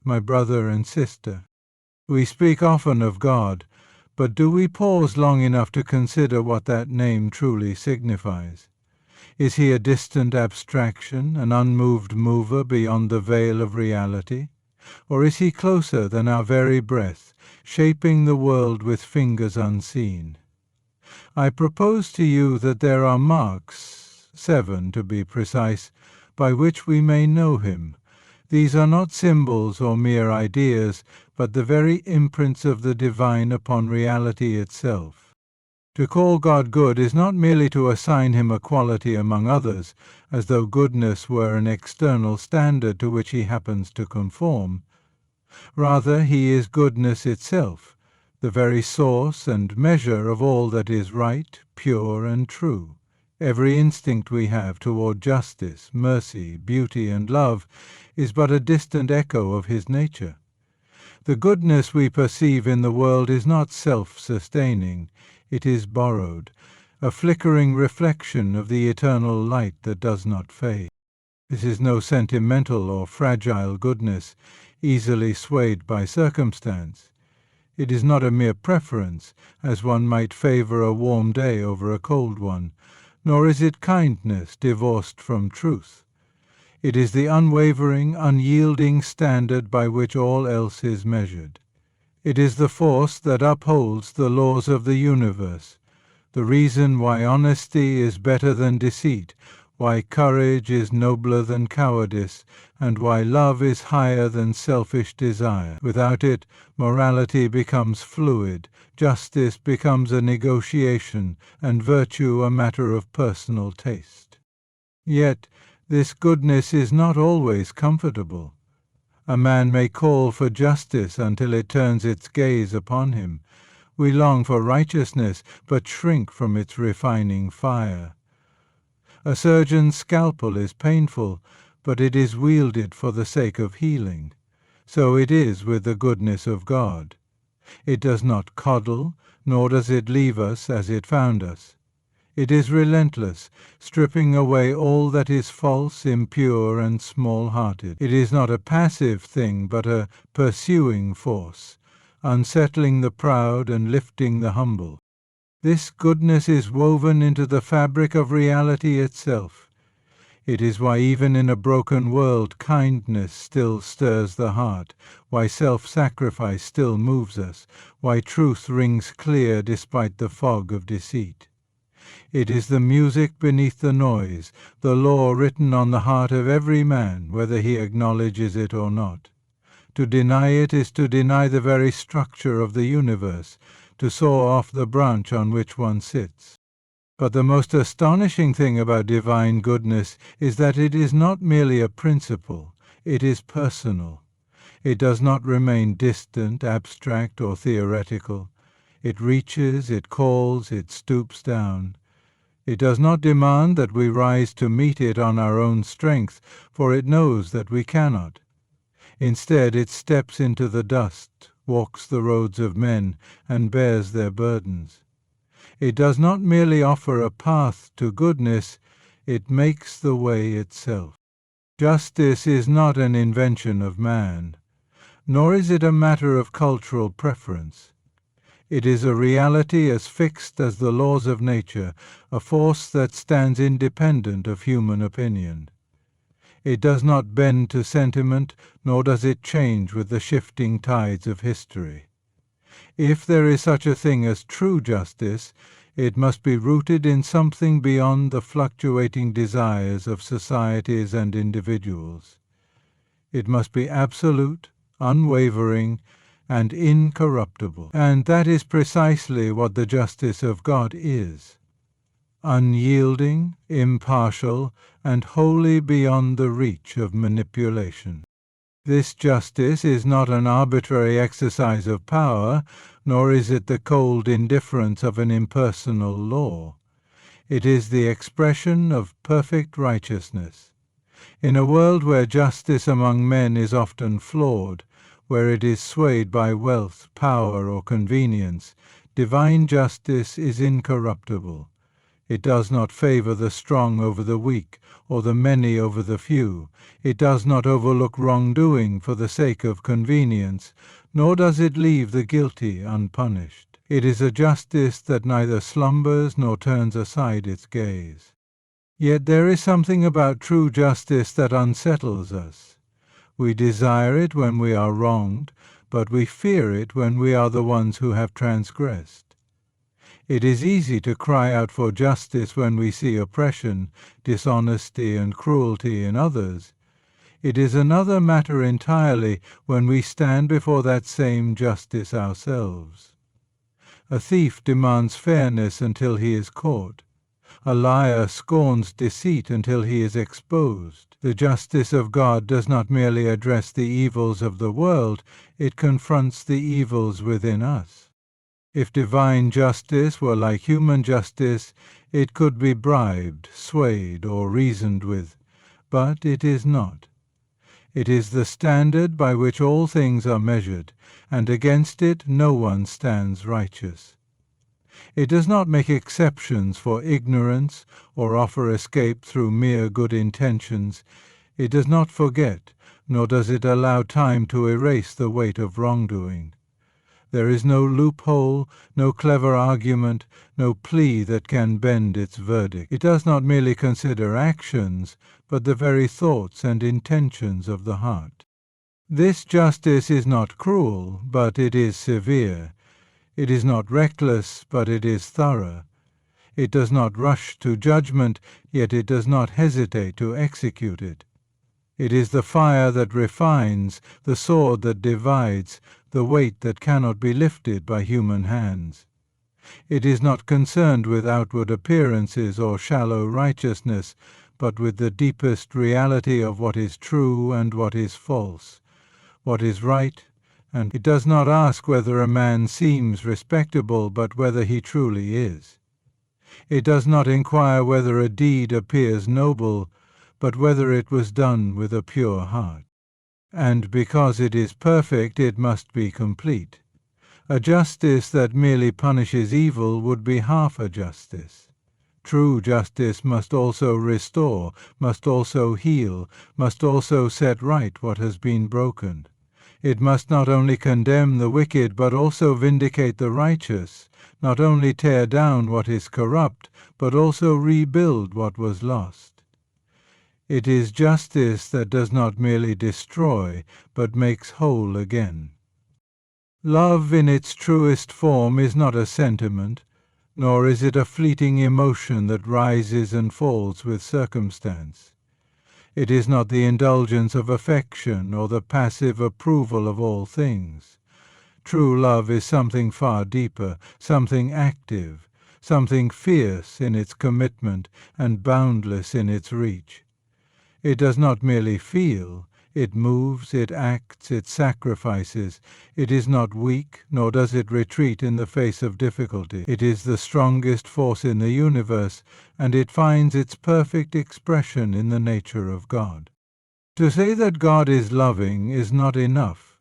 my brother and sister. We speak often of God, but do we pause long enough to consider what that name truly signifies? Is he a distant abstraction, an unmoved mover beyond the veil of reality? Or is he closer than our very breath, shaping the world with fingers unseen? I propose to you that there are marks, 7 to be precise, by which we may know him. These are not symbols or mere ideas, but the very imprints of the divine upon reality itself. To call God good is not merely to assign him a quality among others, as though goodness were an external standard to which he happens to conform. Rather, he is goodness itself, the very source and measure of all that is right, pure, and true. Every instinct we have toward justice, mercy, beauty, and love is but a distant echo of his nature. The goodness we perceive in the world is not self-sustaining, it is borrowed, a flickering reflection of the eternal light that does not fade. This is no sentimental or fragile goodness, easily swayed by circumstance. It is not a mere preference, as one might favor a warm day over a cold one, nor is it kindness divorced from truth. It is the unwavering, unyielding standard by which all else is measured. It is the force that upholds the laws of the universe, the reason why honesty is better than deceit, why courage is nobler than cowardice, and why love is higher than selfish desire. Without it, morality becomes fluid, justice becomes a negotiation, and virtue a matter of personal taste. Yet, this goodness is not always comfortable. A man may call for justice until it turns its gaze upon him. We long for righteousness, but shrink from its refining fire. A surgeon's scalpel is painful, but it is wielded for the sake of healing. So it is with the goodness of God. It does not coddle, nor does it leave us as it found us. It is relentless, stripping away all that is false, impure, and small-hearted. It is not a passive thing, but a pursuing force, unsettling the proud and lifting the humble. This goodness is woven into the fabric of reality itself. It is why even in a broken world kindness still stirs the heart, why self-sacrifice still moves us, why truth rings clear despite the fog of deceit. It is the music beneath the noise, the law written on the heart of every man, whether he acknowledges it or not. To deny it is to deny the very structure of the universe, to saw off the branch on which one sits. But the most astonishing thing about divine goodness is that it is not merely a principle, it is personal. It does not remain distant, abstract, or theoretical. It reaches, it calls, it stoops down. It does not demand that we rise to meet it on our own strength, for it knows that we cannot. Instead, it steps into the dust, walks the roads of men, and bears their burdens. It does not merely offer a path to goodness, it makes the way itself. Justice is not an invention of man, nor is it a matter of cultural preference. It is a reality as fixed as the laws of nature, a force that stands independent of human opinion. It does not bend to sentiment, nor does it change with the shifting tides of history. If there is such a thing as true justice, it must be rooted in something beyond the fluctuating desires of societies and individuals. It must be absolute, unwavering, and incorruptible. And that is precisely what the justice of God is. Unyielding, impartial, and wholly beyond the reach of manipulation. This justice is not an arbitrary exercise of power, nor is it the cold indifference of an impersonal law. It is the expression of perfect righteousness. In a world where justice among men is often flawed, where it is swayed by wealth, power, or convenience, divine justice is incorruptible. It does not favor the strong over the weak, or the many over the few. It does not overlook wrongdoing for the sake of convenience, nor does it leave the guilty unpunished. It is a justice that neither slumbers nor turns aside its gaze. Yet there is something about true justice that unsettles us. We desire it when we are wronged, but we fear it when we are the ones who have transgressed. It is easy to cry out for justice when we see oppression, dishonesty, and cruelty in others. It is another matter entirely when we stand before that same justice ourselves. A thief demands fairness until he is caught. A liar scorns deceit until he is exposed. The justice of God does not merely address the evils of the world, it confronts the evils within us. If divine justice were like human justice, it could be bribed, swayed, or reasoned with, but it is not. It is the standard by which all things are measured, and against it no one stands righteous. It does not make exceptions for ignorance or offer escape through mere good intentions. It does not forget, nor does it allow time to erase the weight of wrongdoing. There is no loophole, no clever argument, no plea that can bend its verdict. It does not merely consider actions, but the very thoughts and intentions of the heart. This justice is not cruel, but it is severe. It is not reckless, but it is thorough. It does not rush to judgment, yet it does not hesitate to execute it. It is the fire that refines, the sword that divides, the weight that cannot be lifted by human hands. It is not concerned with outward appearances or shallow righteousness, but with the deepest reality of what is true and what is false, what is right, and it does not ask whether a man seems respectable, but whether he truly is. It does not inquire whether a deed appears noble, but whether it was done with a pure heart. And because it is perfect, it must be complete. A justice that merely punishes evil would be half a justice. True justice must also restore, must also heal, must also set right what has been broken. It must not only condemn the wicked, but also vindicate the righteous, not only tear down what is corrupt, but also rebuild what was lost. It is justice that does not merely destroy, but makes whole again. Love in its truest form is not a sentiment, nor is it a fleeting emotion that rises and falls with circumstance. It is not the indulgence of affection or the passive approval of all things. True love is something far deeper, something active, something fierce in its commitment and boundless in its reach. It does not merely feel, it moves, it acts, it sacrifices. It is not weak, nor does it retreat in the face of difficulty. It is the strongest force in the universe, and it finds its perfect expression in the nature of God. To say that God is loving is not enough.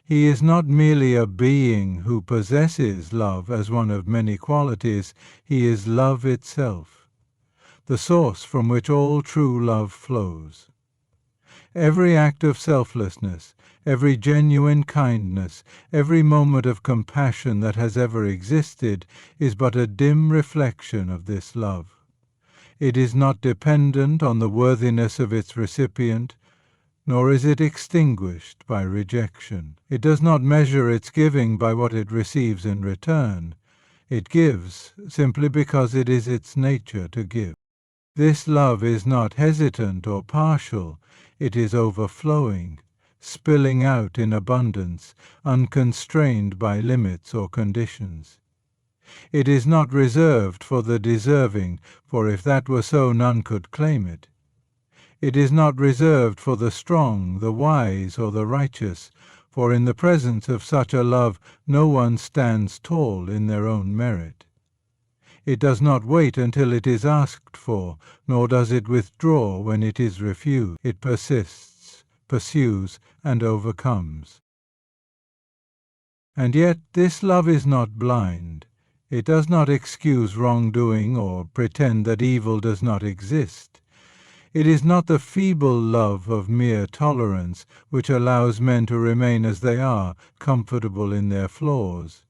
He is not merely a being who possesses love as one of many qualities. He is love itself, the source from which all true love flows. Every act of selflessness, every genuine kindness, every moment of compassion that has ever existed is but a dim reflection of this love. It is not dependent on the worthiness of its recipient, nor is it extinguished by rejection. It does not measure its giving by what it receives in return. It gives simply because it is its nature to give. This love is not hesitant or partial, it is overflowing, spilling out in abundance, unconstrained by limits or conditions. It is not reserved for the deserving, for if that were so, none could claim it. It is not reserved for the strong, the wise, or the righteous, for in the presence of such a love no one stands tall in their own merit. It does not wait until it is asked for, nor does it withdraw when it is refused. It persists, pursues, and overcomes. And yet this love is not blind. It does not excuse wrongdoing or pretend that evil does not exist. It is not the feeble love of mere tolerance which allows men to remain as they are, comfortable in their flaws.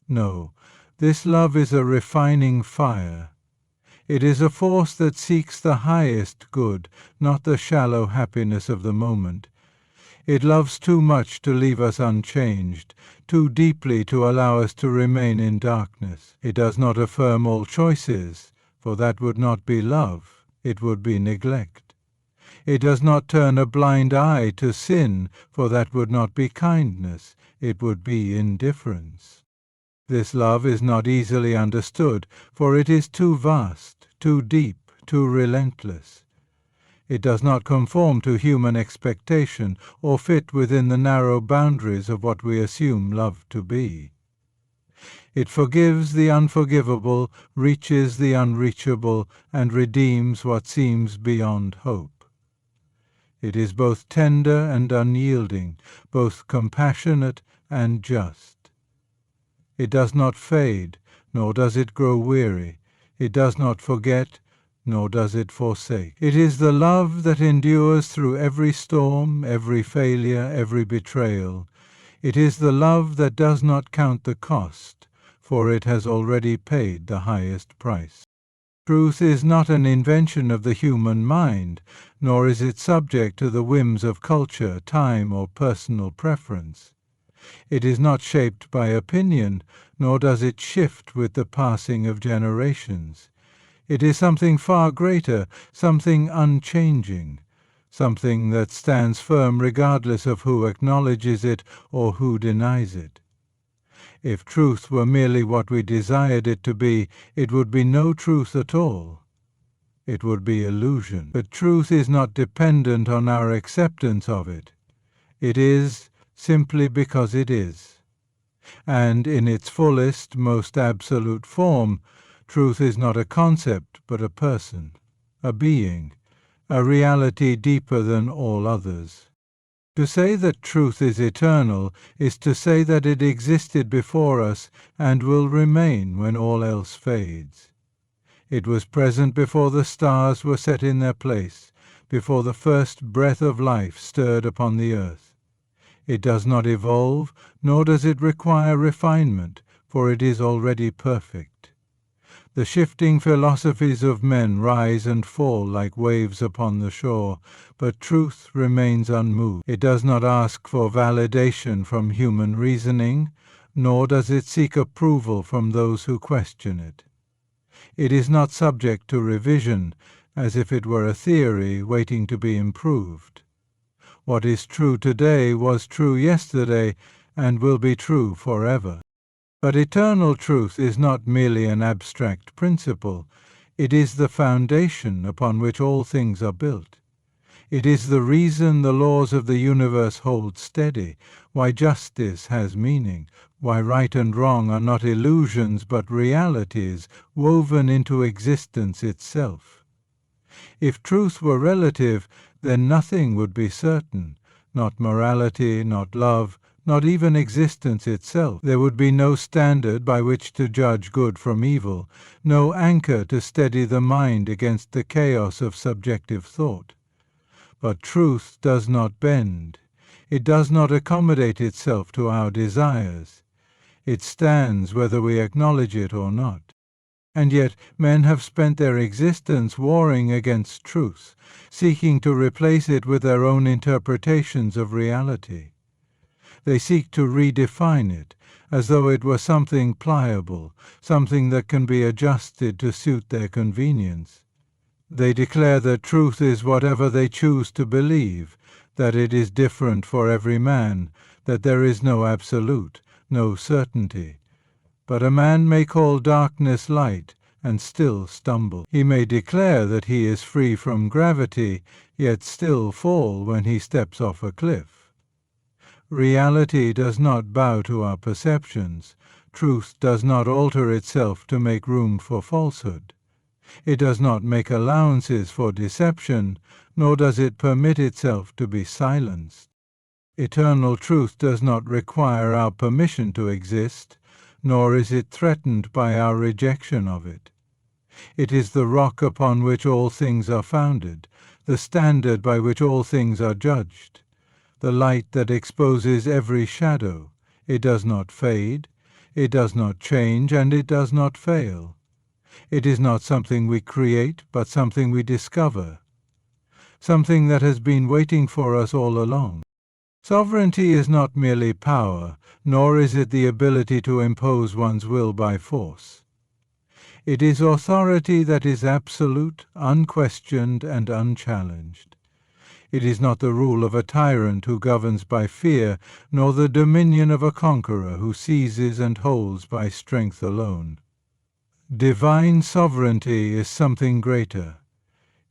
No, this love is a refining fire. It is a force that seeks the highest good, not the shallow happiness of the moment. It loves too much to leave us unchanged, too deeply to allow us to remain in darkness. It does not affirm all choices, for that would not be love, it would be neglect. It does not turn a blind eye to sin, for that would not be kindness, it would be indifference. This love is not easily understood, for it is too vast, too deep, too relentless. It does not conform to human expectation or fit within the narrow boundaries of what we assume love to be. It forgives the unforgivable, reaches the unreachable, and redeems what seems beyond hope. It is both tender and unyielding, both compassionate and just. It does not fade, nor does it grow weary. It does not forget, nor does it forsake. It is the love that endures through every storm, every failure, every betrayal. It is the love that does not count the cost, for it has already paid the highest price. Truth is not an invention of the human mind, nor is it subject to the whims of culture, time, or personal preference. It is not shaped by opinion, nor does it shift with the passing of generations. It is something far greater, something unchanging, something that stands firm regardless of who acknowledges it or who denies it. If truth were merely what we desired it to be, it would be no truth at all. It would be illusion. But truth is not dependent on our acceptance of it. It is simply because it is. And in its fullest, most absolute form, truth is not a concept but a person, a being, a reality deeper than all others. To say that truth is eternal is to say that it existed before us and will remain when all else fades. It was present before the stars were set in their place, before the first breath of life stirred upon the earth. It does not evolve, nor does it require refinement, for it is already perfect. The shifting philosophies of men rise and fall like waves upon the shore, but truth remains unmoved. It does not ask for validation from human reasoning, nor does it seek approval from those who question it. It is not subject to revision, as if it were a theory waiting to be improved. What is true today was true yesterday and will be true forever. But eternal truth is not merely an abstract principle. It is the foundation upon which all things are built. It is the reason the laws of the universe hold steady, why justice has meaning, why right and wrong are not illusions but realities woven into existence itself. If truth were relative, then nothing would be certain, not morality, not love, not even existence itself. There would be no standard by which to judge good from evil, no anchor to steady the mind against the chaos of subjective thought. But truth does not bend. It does not accommodate itself to our desires. It stands whether we acknowledge it or not. And yet men have spent their existence warring against truth, seeking to replace it with their own interpretations of reality. They seek to redefine it, as though it were something pliable, something that can be adjusted to suit their convenience. They declare that truth is whatever they choose to believe, that it is different for every man, that there is no absolute, no certainty. But a man may call darkness light and still stumble. He may declare that he is free from gravity, yet still fall when he steps off a cliff. Reality does not bow to our perceptions. Truth does not alter itself to make room for falsehood. It does not make allowances for deception, nor does it permit itself to be silenced. Eternal truth does not require our permission to exist, nor is it threatened by our rejection of it. It is the rock upon which all things are founded, the standard by which all things are judged, the light that exposes every shadow. It does not fade, it does not change, and it does not fail. It is not something we create, but something we discover, something that has been waiting for us all along. Sovereignty is not merely power, nor is it the ability to impose one's will by force. It is authority that is absolute, unquestioned, and unchallenged. It is not the rule of a tyrant who governs by fear, nor the dominion of a conqueror who seizes and holds by strength alone. Divine sovereignty is something greater.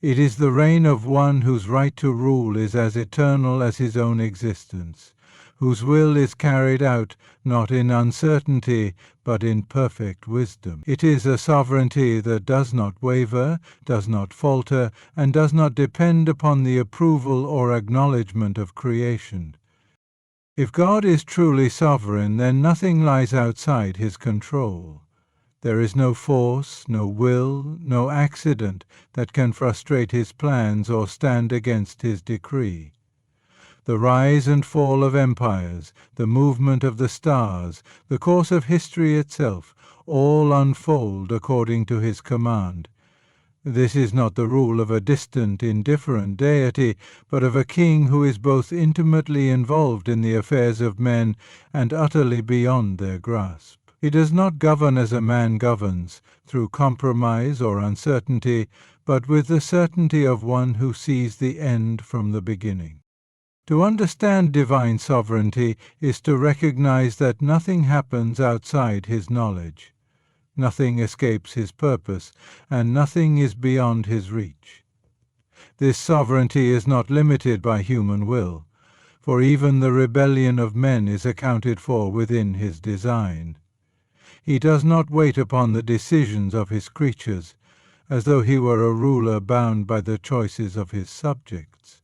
It is the reign of one whose right to rule is as eternal as his own existence, whose will is carried out not in uncertainty, but in perfect wisdom. It is a sovereignty that does not waver, does not falter, and does not depend upon the approval or acknowledgement of creation. If God is truly sovereign, then nothing lies outside his control. There is no force, no will, no accident that can frustrate his plans or stand against his decree. The rise and fall of empires, the movement of the stars, the course of history itself, all unfold according to his command. This is not the rule of a distant, indifferent deity, but of a king who is both intimately involved in the affairs of men and utterly beyond their grasp. He does not govern as a man governs, through compromise or uncertainty, but with the certainty of one who sees the end from the beginning. To understand divine sovereignty is to recognize that nothing happens outside his knowledge, nothing escapes his purpose, and nothing is beyond his reach. This sovereignty is not limited by human will, for even the rebellion of men is accounted for within his design. He does not wait upon the decisions of his creatures, as though he were a ruler bound by the choices of his subjects.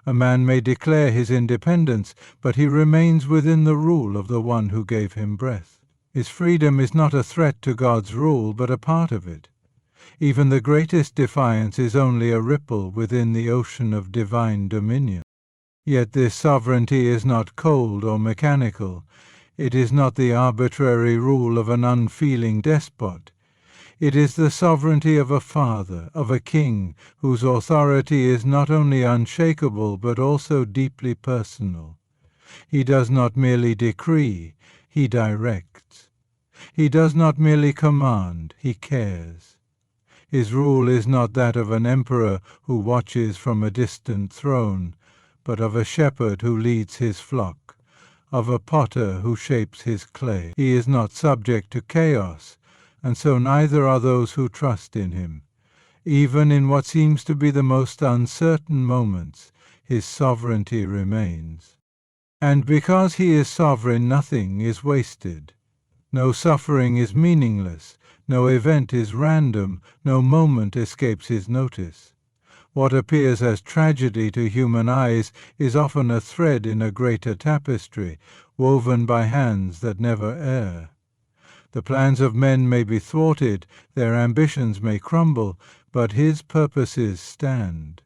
A man may declare his independence, but he remains within the rule of the one who gave him breath. His freedom is not a threat to God's rule, but a part of it. Even the greatest defiance is only a ripple within the ocean of divine dominion. Yet this sovereignty is not cold or mechanical. It is not the arbitrary rule of an unfeeling despot. It is the sovereignty of a father, of a king, whose authority is not only unshakable but also deeply personal. He does not merely decree, he directs. He does not merely command, he cares. His rule is not that of an emperor who watches from a distant throne, but of a shepherd who leads his flock, of a potter who shapes his clay. He is not subject to chaos, and so neither are those who trust in him. Even in what seems to be the most uncertain moments, his sovereignty remains. And because he is sovereign, nothing is wasted. No suffering is meaningless, no event is random, no moment escapes his notice. What appears as tragedy to human eyes is often a thread in a greater tapestry, woven by hands that never err. The plans of men may be thwarted, their ambitions may crumble, but his purposes stand.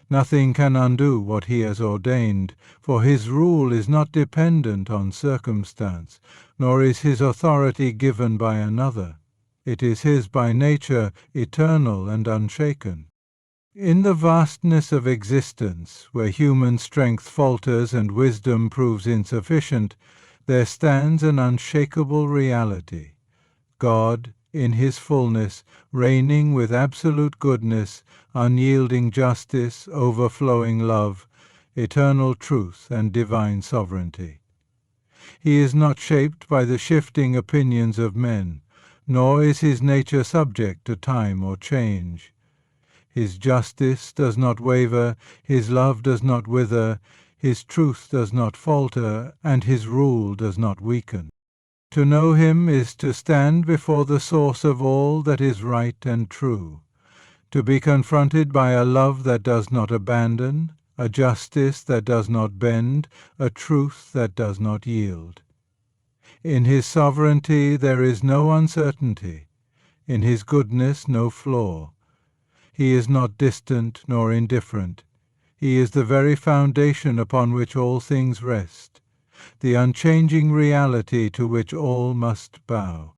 Nothing can undo what he has ordained, for his rule is not dependent on circumstance, nor is his authority given by another. It is his by nature, eternal and unshaken. In the vastness of existence, where human strength falters and wisdom proves insufficient, there stands an unshakable reality. God, in his fullness, reigning with absolute goodness, unyielding justice, overflowing love, eternal truth, and divine sovereignty. He is not shaped by the shifting opinions of men, nor is his nature subject to time or change. His justice does not waver, his love does not wither, his truth does not falter, and his rule does not weaken. To know him is to stand before the source of all that is right and true, to be confronted by a love that does not abandon, a justice that does not bend, a truth that does not yield. In his sovereignty there is no uncertainty, in his goodness no flaw. He is not distant nor indifferent. He is the very foundation upon which all things rest, the unchanging reality to which all must bow.